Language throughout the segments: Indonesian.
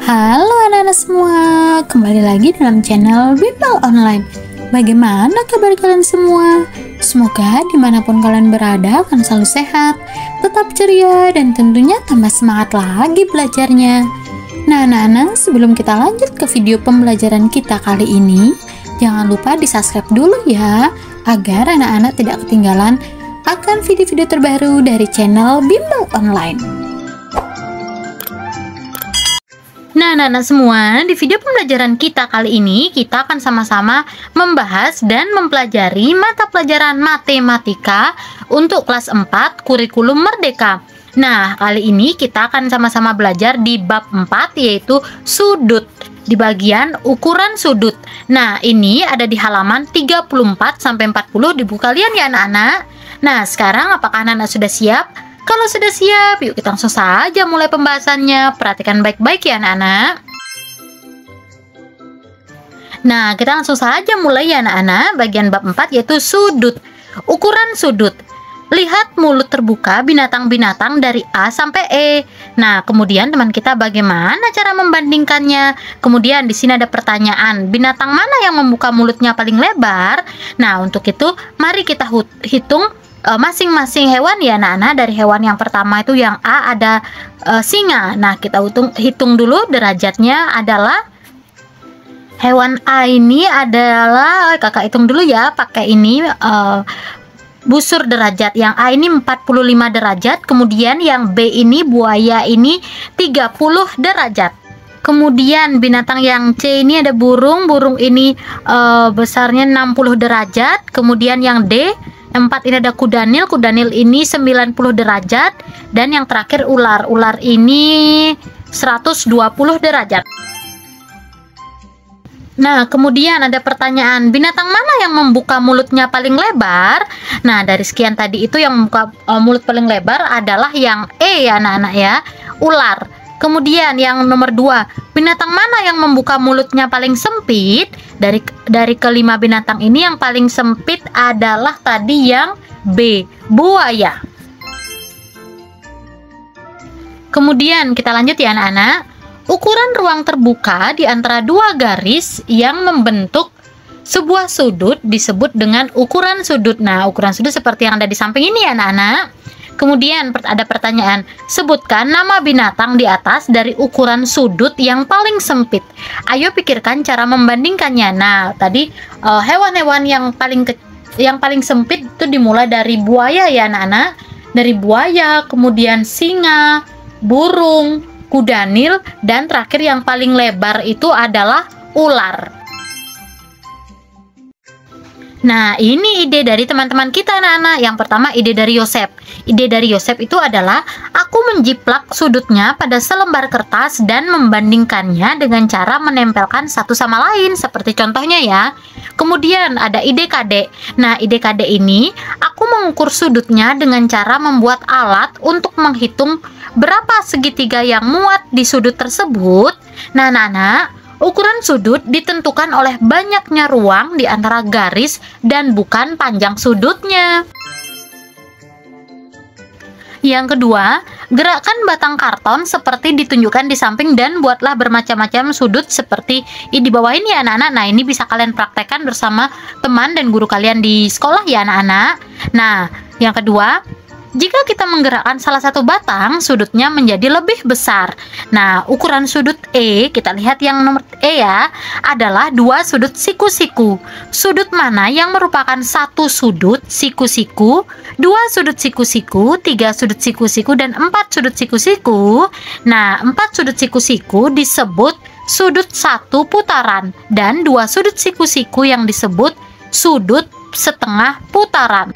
Halo anak-anak semua, kembali lagi dalam channel Bimbel Online. Bagaimana kabar kalian semua? Semoga dimanapun kalian berada akan selalu sehat, tetap ceria, dan tentunya tambah semangat lagi belajarnya. Nah anak-anak, sebelum kita lanjut ke video pembelajaran kita kali ini, jangan lupa di subscribe dulu ya, agar anak-anak tidak ketinggalan akan video-video terbaru dari channel Bimbel Online. Nah, anak-anak semua, di video pembelajaran kita kali ini, kita akan sama-sama membahas dan mempelajari mata pelajaran matematika untuk kelas 4 kurikulum merdeka. Nah, kali ini kita akan sama-sama belajar di bab 4, yaitu sudut, di bagian ukuran sudut. Nah, ini ada di halaman 34-40 di buku kalian ya anak-anak. Nah, sekarang apakah anak-anak sudah siap? Kalau sudah siap, yuk kita langsung saja mulai pembahasannya. Perhatikan baik-baik ya anak-anak. Nah, kita langsung saja mulai ya anak-anak. Bagian bab 4 yaitu sudut. Ukuran sudut. Lihat mulut terbuka binatang-binatang dari A sampai E. Nah, kemudian teman kita bagaimana cara membandingkannya? Kemudian di sini ada pertanyaan, binatang mana yang membuka mulutnya paling lebar? Nah, untuk itu mari kita hitung masing-masing hewan ya anak-anak. Dari hewan yang pertama itu yang A ada singa. Nah, kita hitung dulu derajatnya adalah hewan A ini adalah, kakak hitung dulu ya pakai ini busur derajat. Yang A ini 45 derajat, kemudian yang B ini buaya ini 30 derajat. Kemudian binatang yang C ini ada burung ini besarnya 60 derajat. Kemudian yang D 4 ini ada kudanil ini 90 derajat. Dan yang terakhir ular ini 120 derajat. Nah, kemudian ada pertanyaan, binatang mana yang membuka mulutnya paling lebar? Nah, dari sekian tadi itu yang membuka mulut paling lebar adalah yang E ya anak-anak ya, ular. Kemudian yang nomor 2, binatang mana yang membuka mulutnya paling sempit? Dari kelima binatang ini yang paling sempit adalah tadi yang B, buaya. Kemudian kita lanjut ya anak-anak. Ukuran ruang terbuka di antara dua garis yang membentuk sebuah sudut disebut dengan ukuran sudut. Nah, ukuran sudut seperti yang ada di samping ini ya anak-anak. Kemudian ada pertanyaan, sebutkan nama binatang di atas dari ukuran sudut yang paling sempit. Ayo pikirkan cara membandingkannya. Nah, tadi hewan-hewan yang paling sempit itu dimulai dari buaya ya anak-anak. Dari buaya, kemudian singa, burung, kudanil, dan terakhir yang paling lebar itu adalah ular. Nah, ini ide dari teman-teman kita anak-anak. Yang pertama ide dari Yosef. Ide dari Yosef itu adalah, aku menjiplak sudutnya pada selembar kertas dan membandingkannya dengan cara menempelkan satu sama lain. Seperti contohnya ya. Kemudian ada ide Kade. Nah, ide Kade ini, aku mengukur sudutnya dengan cara membuat alat untuk menghitung berapa segitiga yang muat di sudut tersebut. Nah, anak-anak, ukuran sudut ditentukan oleh banyaknya ruang di antara garis dan bukan panjang sudutnya. Yang kedua, gerakkan batang karton seperti ditunjukkan di samping dan buatlah bermacam-macam sudut seperti di bawah ini ya anak-anak. Nah, ini bisa kalian praktekkan bersama teman dan guru kalian di sekolah ya anak-anak. Nah, yang kedua, jika kita menggerakkan salah satu batang, sudutnya menjadi lebih besar. Nah, ukuran sudut E, kita lihat yang nomor E ya, adalah 2 sudut siku-siku. Sudut mana yang merupakan satu sudut siku-siku, 2 sudut siku-siku, 3 sudut siku-siku, dan 4 sudut siku-siku? Nah, 4 sudut siku-siku disebut sudut satu putaran, dan 2 sudut siku-siku yang disebut sudut setengah putaran.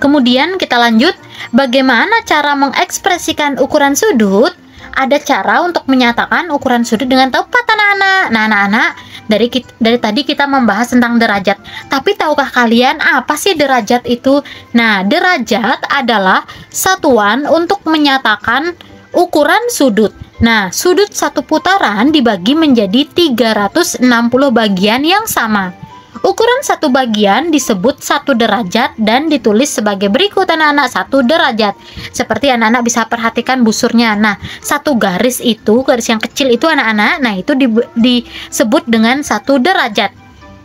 Kemudian kita lanjut, bagaimana cara mengekspresikan ukuran sudut? Ada cara untuk menyatakan ukuran sudut dengan tepat anak-anak. Nah anak-anak, dari tadi kita membahas tentang derajat. Tapi tahukah kalian apa sih derajat itu? Nah, derajat adalah satuan untuk menyatakan ukuran sudut. Nah, sudut satu putaran dibagi menjadi 360 bagian yang sama. Ukuran satu bagian disebut 1 derajat dan ditulis sebagai berikut anak-anak, 1 derajat. Seperti anak-anak bisa perhatikan busurnya. Nah, satu garis itu, garis yang kecil itu anak-anak, nah itu disebut dengan 1 derajat.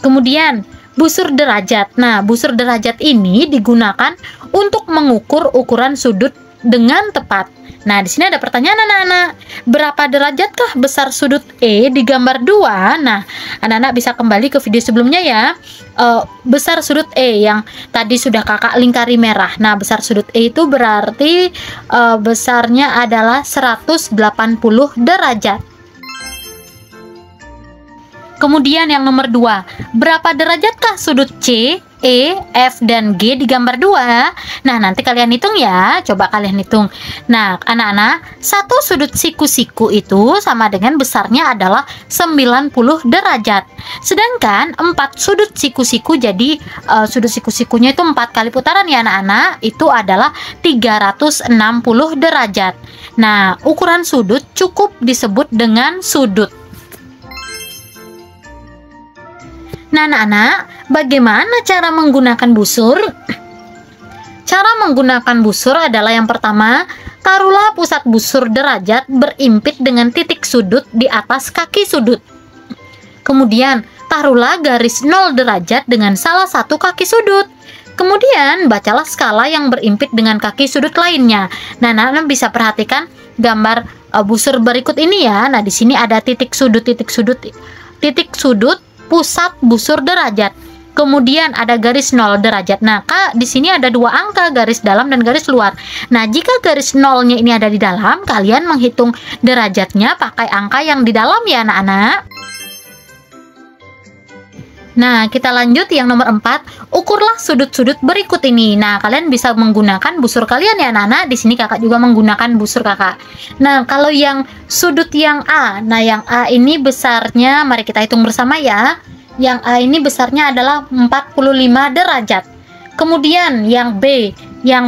Kemudian busur derajat. Nah, busur derajat ini digunakan untuk mengukur ukuran sudut dengan tepat. Nah, di sini ada pertanyaan anak-anak. Berapa derajatkah besar sudut E di gambar 2? Nah, anak-anak bisa kembali ke video sebelumnya ya. Besar sudut E yang tadi sudah kakak lingkari merah. Nah, besar sudut E itu berarti besarnya adalah 180 derajat. Kemudian yang nomor 2, berapa derajatkah sudut C, E, F, dan G di gambar 2? Nah, nanti kalian hitung ya. Coba kalian hitung. Nah, anak-anak, satu sudut siku-siku itu sama dengan besarnya adalah 90 derajat. Sedangkan 4 sudut siku-siku, jadi sudut siku-sikunya itu 4 kali putaran ya anak-anak, itu adalah 360 derajat. Nah, ukuran sudut cukup disebut dengan sudut. Nah, anak-anak, bagaimana cara menggunakan busur? Cara menggunakan busur adalah yang pertama, taruhlah pusat busur derajat berimpit dengan titik sudut di atas kaki sudut. Kemudian, taruhlah garis 0 derajat dengan salah satu kaki sudut. Kemudian, bacalah skala yang berimpit dengan kaki sudut lainnya. Nah, anak-anak bisa perhatikan gambar busur berikut ini ya. Nah, di sini ada titik sudut, pusat busur derajat. Kemudian ada garis 0 derajat. Nah, Kak, di sini ada 2 angka, garis dalam dan garis luar. Nah, jika garis 0-nya ini ada di dalam, kalian menghitung derajatnya pakai angka yang di dalam ya, anak-anak. Nah, kita lanjut yang nomor 4. Ukurlah sudut-sudut berikut ini. Nah, kalian bisa menggunakan busur kalian ya, anak-anak. Di sini kakak juga menggunakan busur kakak. Nah, kalau yang sudut yang A, nah yang A ini besarnya, mari kita hitung bersama ya. Yang A ini besarnya adalah 45 derajat. Kemudian yang B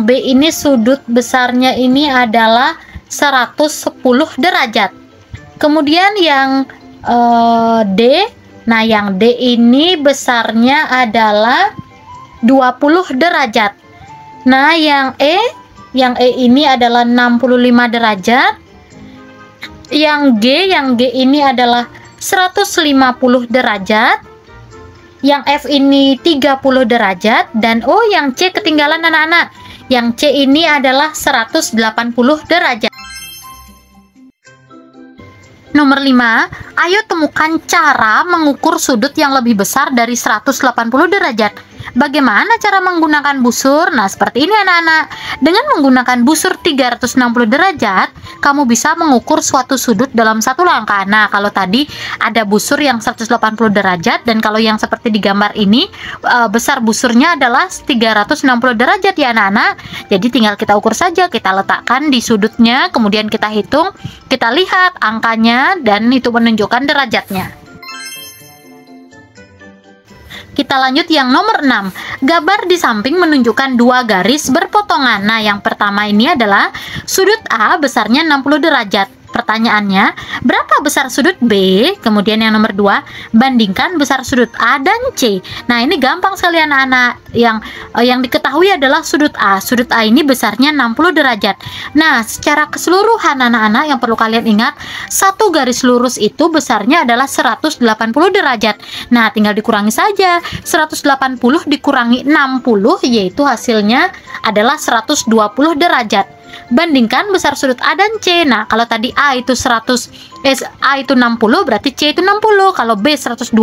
ini sudut besarnya ini adalah 110 derajat. Kemudian yang D, nah yang D ini besarnya adalah 20 derajat. Nah, yang E ini adalah 65 derajat. Yang G ini adalah 150 derajat. Yang F ini 30 derajat. Dan yang C ketinggalan anak-anak. Yang C ini adalah 180 derajat. Nomor 5, ayo temukan cara mengukur sudut yang lebih besar dari 180 derajat. Bagaimana cara menggunakan busur? Nah, seperti ini anak-anak. Dengan menggunakan busur 360 derajat, kamu bisa mengukur suatu sudut dalam satu langkah. Nah, kalau tadi ada busur yang 180 derajat, dan kalau yang seperti di gambar ini, besar busurnya adalah 360 derajat ya anak-anak. Jadi tinggal kita ukur saja, kita letakkan di sudutnya, kemudian kita hitung, kita lihat angkanya, dan itu menunjukkan derajatnya. Kita lanjut yang nomor 6. Gambar di samping menunjukkan 2 garis berpotongan. Nah, yang pertama ini adalah sudut A besarnya 60 derajat. Pertanyaannya, berapa besar sudut B? Kemudian yang nomor 2, bandingkan besar sudut A dan C. Nah, ini gampang sekali anak-anak. Yang diketahui adalah sudut A. Sudut A ini besarnya 60 derajat. Nah, secara keseluruhan anak-anak yang perlu kalian ingat, satu garis lurus itu besarnya adalah 180 derajat. Nah, tinggal dikurangi saja. 180 dikurangi 60, yaitu hasilnya adalah 120 derajat. Bandingkan besar sudut A dan C. Nah, kalau tadi A itu 60, berarti C itu 60. Kalau B 120,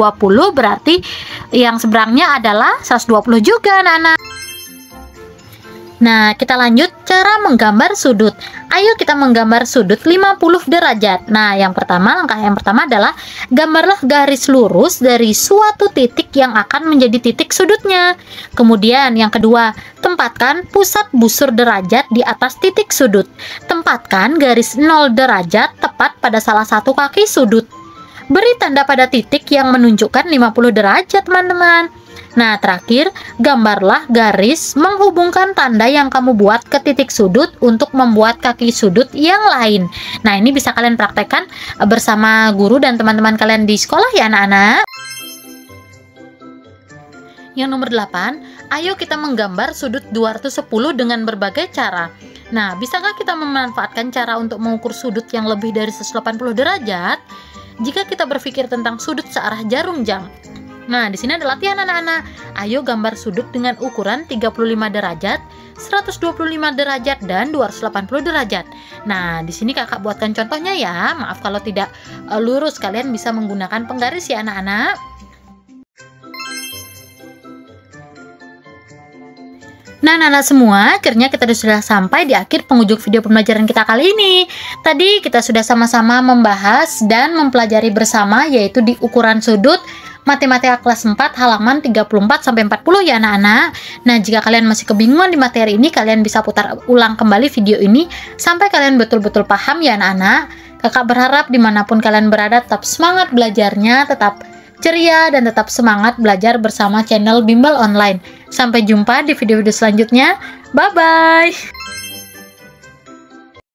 berarti yang seberangnya adalah 120 juga, anak-anak. Nah, kita lanjut cara menggambar sudut. Ayo kita menggambar sudut 50 derajat. Nah, langkah yang pertama adalah gambarlah garis lurus dari suatu titik yang akan menjadi titik sudutnya. Kemudian yang kedua, tempatkan pusat busur derajat di atas titik sudut. Tempatkan garis 0 derajat tepat pada salah satu kaki sudut. Beri tanda pada titik yang menunjukkan 50 derajat, teman-teman. Nah, terakhir, gambarlah garis menghubungkan tanda yang kamu buat ke titik sudut untuk membuat kaki sudut yang lain. Nah, ini bisa kalian praktekkan bersama guru dan teman-teman kalian di sekolah ya, anak-anak. Yang nomor 8, ayo kita menggambar sudut 210 dengan berbagai cara. Nah, bisakah kita memanfaatkan cara untuk mengukur sudut yang lebih dari 180 derajat? Jika kita berpikir tentang sudut searah jarum jam. Nah, di sini ada latihan anak-anak. Ayo gambar sudut dengan ukuran 35 derajat, 125 derajat, dan 280 derajat. Nah, di sini kakak buatkan contohnya ya. Maaf kalau tidak lurus, kalian bisa menggunakan penggaris ya anak-anak. Nah, anak-anak semua, akhirnya kita sudah sampai di akhir penghujung video pembelajaran kita kali ini. Tadi kita sudah sama-sama membahas dan mempelajari bersama, yaitu di ukuran sudut Matematika kelas 4 halaman 34-40 ya anak-anak. Nah, jika kalian masih kebingungan di materi ini, kalian bisa putar ulang kembali video ini sampai kalian betul-betul paham ya anak-anak. Kakak berharap dimanapun kalian berada tetap semangat belajarnya, tetap ceria, dan tetap semangat belajar bersama channel Bimbel Online. Sampai jumpa di video-video selanjutnya. Bye-bye.